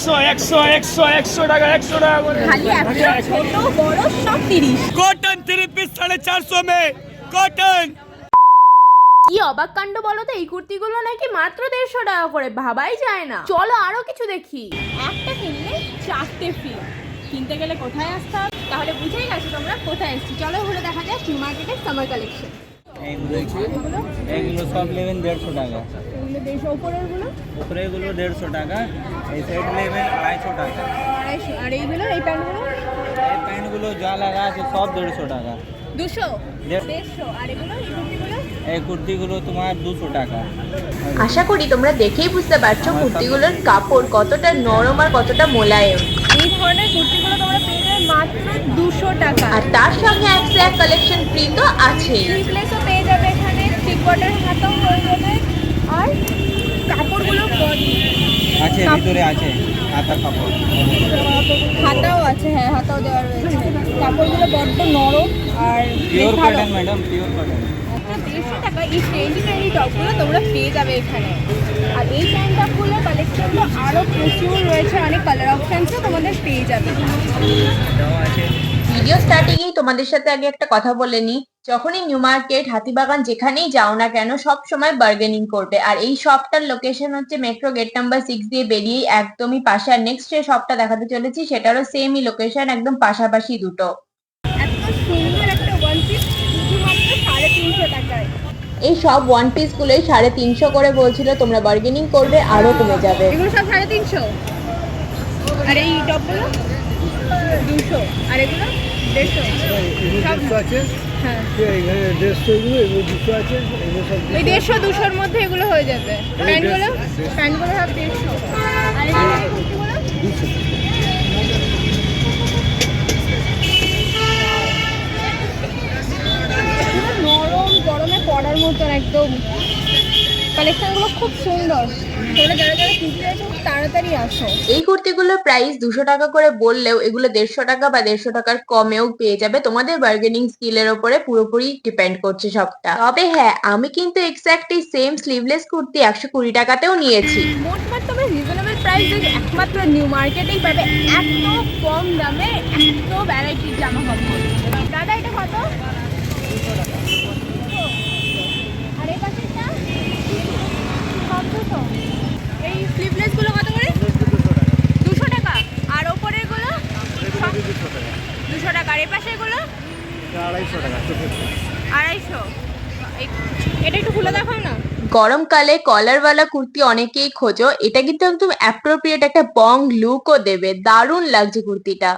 100 টাকা 100 টাকা করে খালি একটা ছোট বড় সব 30। কটন 3 পিস 450 में কটন। কি অবাক কাণ্ড বলো তো, এই কুর্তিগুলো নাকি মাত্র 150 টাকা করে, ভাবাই যায় না। চলো আরো কিছু দেখি। একটা কিনলে 4টে ফ্রি। কিনতে গেলে কোথায় আসতে হবে? তাহলে বুঝেই গেছো তোমরা কোথায় এসেছি। চলো ঘুরে দেখা যায় নিউ মার্কেটের সামার কালেকশন। এগুলো সব নেবেন 150 টাকা। এগুলো 150, উপরেরগুলো? উপরেগুলো 150 টাকা, এই সাইড নেবেন 250 টাকা। 250। আর এইগুলো, এই প্যান্টগুলো? এই প্যান্টগুলো যা লাগা আছে সব 150 টাকা। 200? 150। আর এগুলো, এই কুর্তিগুলো? এই কুর্তিগুলো তোমার 200 টাকা। আশা করি তোমরা দেখেই বুঝতে পারছো কুর্তিগুলোর কাপড় কতটা নরম আর কতটা মোলায়েম। এই ধরনের কুর্তিগুলো তোমরা পেয়ে যাবে মাত্র 200 টাকা। আর তার সঙ্গে এক কালেকশন ফ্রি তো আছেই। স্লিভলেসও পেয়ে যাবে এখানে, থ্রি কোয়ার্টার হাতাও হয়ে যাবে। আর কাপড়গুলো আছে, ভিতরে আছে হাতা কাপড়, হাতাও আছে। হ্যাঁ, হাতাও দেওয়া রয়েছে। কাপড়গুলো বড্ড নরম আর পিওর ভালো। Cotton madam, pure cotton. 150 টাকা এই ট্রেন্ডি টপগুলো তোমরা পেয়ে যাবে এখানে। আর এই প্যান্ট টপগুলোর কালেকশনগুলো আরও প্রচুর রয়েছে, অনেক কালার অপশানসও তোমাদের পেয়ে যাবে। ভিডিও স্টার্টিংয়েই তোমাদের সাথে আগে একটা কথা বলে নিই, যখনই নিউ মার্কেট, হাতিবাগান যেখানেই যাও না কেন সব সময় বার্গেনিং করবে। আর এই শপটার লোকেশন হচ্ছে মেট্রো গেট নাম্বার 6 দিয়ে বেরিয়েই একদমই পাশে। আর নেক্সট যে শপটা দেখাতে চলেছি সেটারও সেমই লোকেশন, একদম পাশাপাশি দুটো। এত সুন্দর একটা ওয়ান পিস শুধুমাত্র 350 টাকায়। এই সব ওয়ান পিস গুলোই 350 করে বলছিল, তোমরা বার্গেনিং করবে আরো কমে যাবে। এগুলো সব 350। আর এই টপগুলো 200। আর এগুলো 150 আছে। হ্যাঁ, এই 150-200-র মধ্যে এগুলো হয়ে যাবে। প্যান্টগুলো সব 150। আর এগুলো কুর্তিগুলো 200। নরম গরমে পরার মতন একদম। কালেকশনগুলো খুব সুন্দর। তোমরা যারা যারা কিনতে চাইছো তাড়াতাড়ি আসো। এই কুর্তিগুলোর প্রাইস 200 টাকা করে বললেও এগুলো 150 টাকা বা 150 টাকার কমেও পেয়ে যাবে। তোমাদের বার্গেনিং স্কিলের উপরে পুরোপুরি ডিপেন্ড করছে সবটা। তবে হ্যাঁ, আমি কিন্তু এক্স্যাক্টলি সেম স্লিভলেস কুর্তি 120 টাকাতেও নিয়েছি। মোটমাট তবে রিজনেবল প্রাইস একমাত্র নিউ মার্কেটেই পাবে, এত কম দামে এত ভ্যারাইটির জামা কাপড়। দাদা এটা কত? আর এই পাশেরটা কত? এই স্লিভলেসগুলো কত করে? 200 টাকা। আর ওপরেরগুলো 200 টাকা। আর এই পাশেরগুলো 250 টাকা। 250। এটা একটু খুলে দেখাও না। গরমকালে কলারওয়ালা কুর্তি অনেকেই খোঁজো, এটা কিন্তু একদম অ্যাপ্রোপ্রিয়েট একটা বং লুকও দেবে। দারুণ লাগছে কুর্তিটা।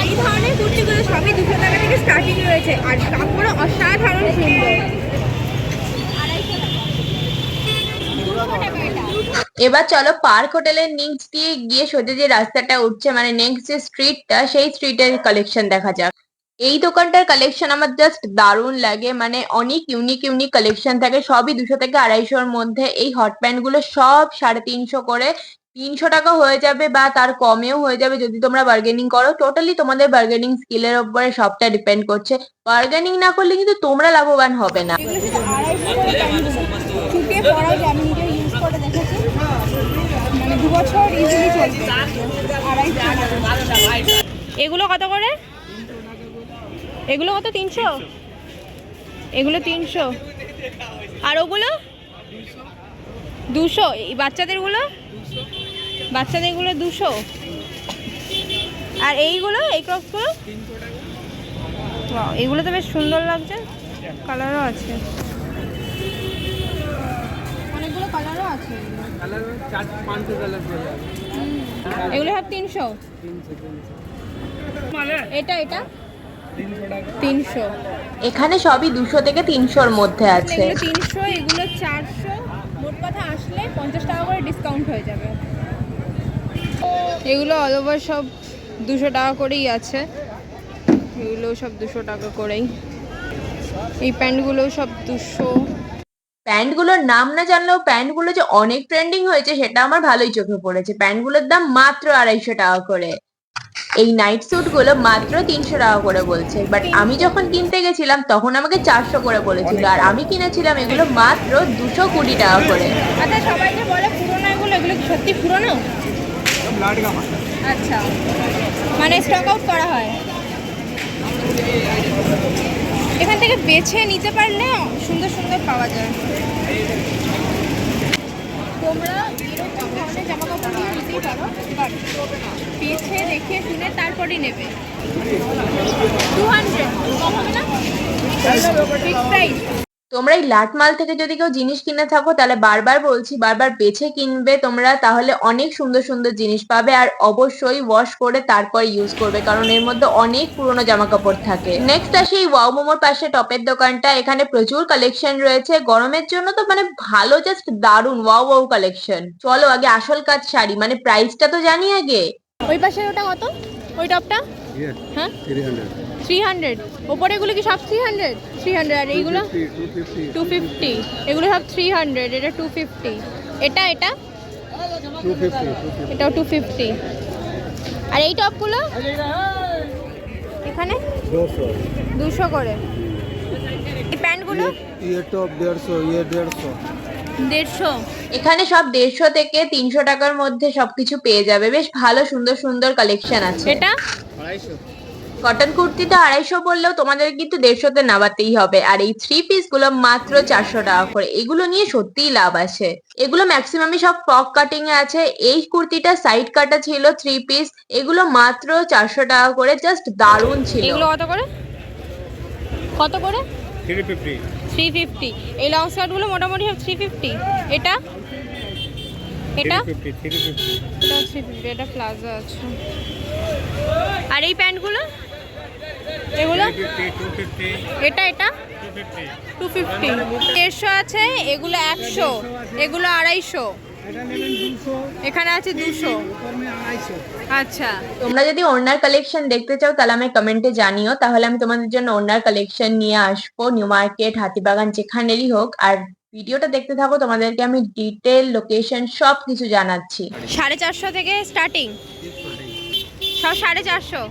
এই ধরনের কুর্তিগুলো সবই 200 টাকা থেকে স্টার্টিং রয়েছে। আর কাপড় অসাধারণ সুন্দর। 200 টাকা এটা। এবার চলো পার্ক হোটেলের নিচ দিয়ে গিয়ে সোজা যে রাস্তাটা উঠছে, মানে নেক্সট যে স্ট্রিটটা, সেই স্ট্রিটের কালেকশন দেখা যাক। এই দোকানটার কালেকশন আমার জাস্ট দারুণ লাগে, মানে অনেক ইউনিক কালেকশন থাকে। সবই 200 থেকে 250-র মধ্যে। এই হট প্যান্ট গুলো সব 350 করে। 300 টাকা হয়ে যাবে বা তার কমেও হয়ে যাবে যদি তোমরা বার্গেনিং করো। টোটালি তোমাদের বার্গেনিং স্কিলের উপরে সবটা ডিপেন্ড করছে। বার্গেনিং না করলে কিন্তু তোমরা লাভবান হবে না। এগুলো শুধু 250 করে প্যান্টগুলো। ছুটিয়ে পরাও যায়, আমি নিজে ইউজ করে দেখেছি। মানে 2 বছর ইজিলি চলবে। 250। এগুলো কত করে? এগুলো কত? 300। এগুলো 300। আর ওগুলো 200। এই বাচ্চাদেরগুলো 200। আর এইগুলো, এই ক্রক্সগুলো 300 টাকা। এগুলো তো বেশ সুন্দর লাগছে, কালারও আছে। অনেকগুলো কালারও আছে। এগুলো সব 300। এটা 300। এখানে সবই 200 থেকে 300-র মধ্যে আছে। এগুলো 300, এগুলো 400। মোট কথা আসলে 50 টাকা করে ডিসকাউন্ট হয়ে যাবে। এগুলো অল ওভার সব 200 টাকা করেই আছে। এগুলো সব 200 টাকা করেই। এই প্যান্টগুলো সব 200। প্যান্টগুলোর নাম না জানলেও প্যান্টগুলো যে অনেক ট্রেন্ডিং হয়েছে সেটা আমার ভালোই চোখে পড়েছে। প্যান্টগুলোর দাম মাত্র 250 টাকা করে। এই নাইট স্যুট গুলো মাত্র 300 টাকা করে বলছে, বাট আমি যখন কিনতে গেছিলাম তখন আমাকে 400 করে বলেছিল। আর আমি কিনেছিলাম এগুলো মাত্র 220 টাকা করে। আচ্ছা, সবাই যে বলে পুরোনো, এগুলো কি সত্যি পুরোনো? আচ্ছা, মানে স্টক আউট করা হয়। এখান থেকে বেছে নিতে পারলে সুন্দর সুন্দর পাওয়া যায়। তোমরা এরকম ধরনের জামা কাপড়গুলো নিতেই পারো, বাট বেছে দেখে শুনে তারপরেই নেবে। 200 কম হবে না? Fix price. তোমরা এই লাটমাল থেকে যদি কেউ জিনিস কিনে থাকো তাহলে বারবার বলছি, বারবার বেছে কিনবে তোমরা, তাহলে অনেক সুন্দর সুন্দর জিনিস পাবে। আর অবশ্যই ওয়াশ করে তারপর ইউজ করবে, কারণ এর মধ্যে অনেক পুরনো জামা কাপড় থাকে। নেক্সট আসে এই ওয়াও মোমোর পাশে টপের দোকানটা। এখানে প্রচুর কালেকশন রয়েছে গরমের জন্য, তো মানে ভালো, জাস্ট দারুন ওয়াও ওয়াও কালেকশন। চলো আগে আসল কাজ শাড়ি, মানে প্রাইসটা তো জানি আগে। ওই পাশের ওটা কত? ওই টপটা? হ্যাঁ 300। ওপরে এগুলো কি সব 300? আর এইগুলো 250। এগুলো সব 300, এটা 250। এটা 250। আর এই টপগুলো এখানে 200 করে। এই প্যান্টগুলো ये टॉप 150, ये 150। 150। এখানে সব 150 থেকে 300 টাকার মধ্যে সবকিছু পেয়ে যাবে। বেশ ভালো সুন্দর সুন্দর কালেকশন আছে। এটা কটন কুর্তিটা 250 বললেও তোমাদের কিন্তু 150-তে নামাতেই হবে। আর এই 3 পিস গুলো মাত্র 400 টাকা করে। এগুলো নিয়ে সত্যিই লাভ আছে। এগুলো ম্যাক্সিমামই সব ফ্রক কাটিং এ আছে। এই কুর্তিটা সাইড কাটা ছিল 3 পিস, এগুলো মাত্র 400 টাকা করে। জাস্ট দারুণ ছিল। এগুলো কত করে? কত করে? 350। 350। এই লং স্কার্টগুলো মোটামুটি সব 350। এটা 350। এটা প্লাজো আছে। আর এই প্যান্টগুলো এগুলো 250। এটা 250। 150 আছে, এগুলো 100, এগুলো 250। এখানে আছে 200। আচ্ছা, তোমরা যদি ওড়নার কালেকশন দেখতে চাও তাহলে আমি কমেন্টে জানিও, তাহলে আমি তোমাদের জন্য ওড়নার কালেকশন নিয়ে আসবো। নিউ মার্কেট, হাতিবাগান, যেখানেরই হোক। আর ভিডিওটা দেখতে থাকো, তোমাদেরকে আমি ডিটেল লোকেশন সব কিছু জানাচ্ছি। 450 থেকে স্টার্টিং, সব 450।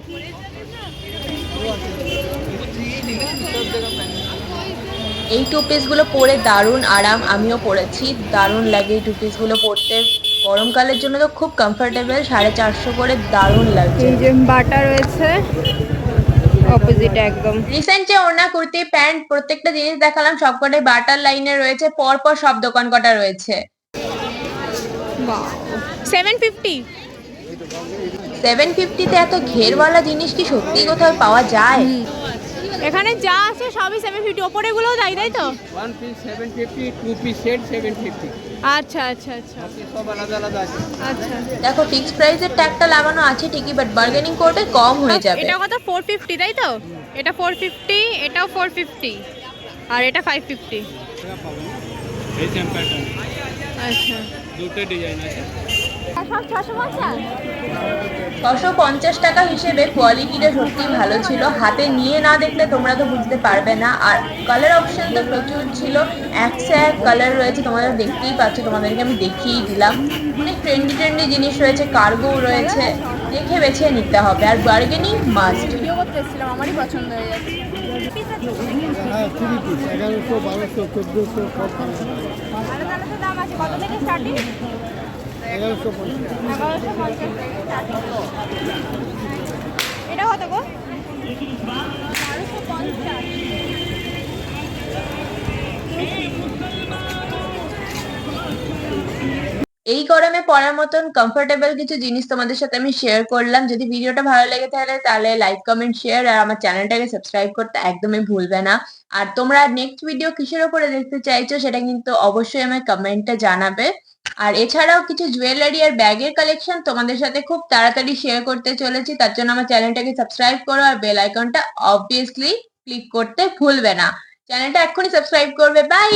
এই 2 পিস গুলো পরে দারুণ আরাম, আমিও পরেছি, দারুণ লাগে এই 2 পিস গুলো পরতে। গরমকালের জন্য তো খুব কমফোর্টেবল। 450 করে দারুণ লাগছে। এই যে বাটা রয়েছে অপোজিট একদম। রিসেন্ট যে ওড়না, কুর্তি, প্যান্ট প্রত্যেকটা জিনিস দেখালাম সবকটাই বাটার লাইনে রয়েছে। পরপর সব দোকান কটা রয়েছে। 750। 750-তে এত ঘেরওয়ালা জিনিস কি সত্যি কোথাও পাওয়া যায়? এখানে যা আছে সবই 750। ওপরেগুলোও তাই, তাই তো? 1 পিস 750, 2 পিস সেট 750। আচ্ছা আচ্ছা আচ্ছা সব আলাদা আলাদা আছে। আচ্ছা। দেখো ফিক্সড প্রাইসের ট্যাগটা লাগানো আছে ঠিকই, বাট বার্গেনিং করতে কম হয়ে যাবে। এটা কত? 450, তাই তো? এটা 450, এটাও 450, আর এটা 550। এই সেম প্যাটার্ন, আচ্ছা, দুটো ডিজাইন আছে। সব 650। 650 টাকা হিসেবে কোয়ালিটিটা সত্যি ভালো ছিল। হাতে নিয়ে না দেখলে তোমরা তো বুঝতে পারবে না। আর কালার অপশন তো প্রচুর ছিল, এক সে এক কালার রয়েছে। তোমরা দেখতেই পাচ্ছ, তোমাদেরকে আমি দেখিয়ে দিলাম। অনেক ট্রেন্ডি জিনিস রয়েছে, কার্গো রয়েছে, দেখে বেছে নিতে হবে। আর বার্গেনিং মাস্ট। ভিডিও করতে এসেছিলাম, আমারই পছন্দ হয়ে যাচ্ছে। হ্যাঁ 3 পিস 1100, 1200, 1400, সব আলাদা আলাদা দাম আছে। কত থেকে স্টার্টিং? 1150। 1150 থেকে স্টার্টিং। এটা কত গো? 1250। এই গরমে পরার মতন কমফোর্টেবল কিছু জিনিস তোমাদের সাথে আমি শেয়ার করলাম। যদি ভিডিওটা ভালো লেগে থাকে তাহলে লাইক, কমেন্ট, শেয়ার, আর আমার চ্যানেলটাকে সাবস্ক্রাইব করতে একদমই ভুলবে না। আর তোমরা নেক্সট ভিডিও কিসের উপরে দেখতে চাইছো সেটা কিন্তু অবশ্যই আমায় কমেন্টে জানাবে। আর এছাড়াও কিছু জুয়েলারি আর ব্যাগের কালেকশন তোমাদের সাথে খুব তাড়াতাড়ি শেয়ার করতে চলেছি। তার জন্য আমার চ্যানেলটাকে সাবস্ক্রাইব করো, আর বেল আইকনটা অবভিয়াসলি ক্লিক করতে ভুলবে না। চ্যানেলটা এক্ষুনি সাবস্ক্রাইব করবে। বাই।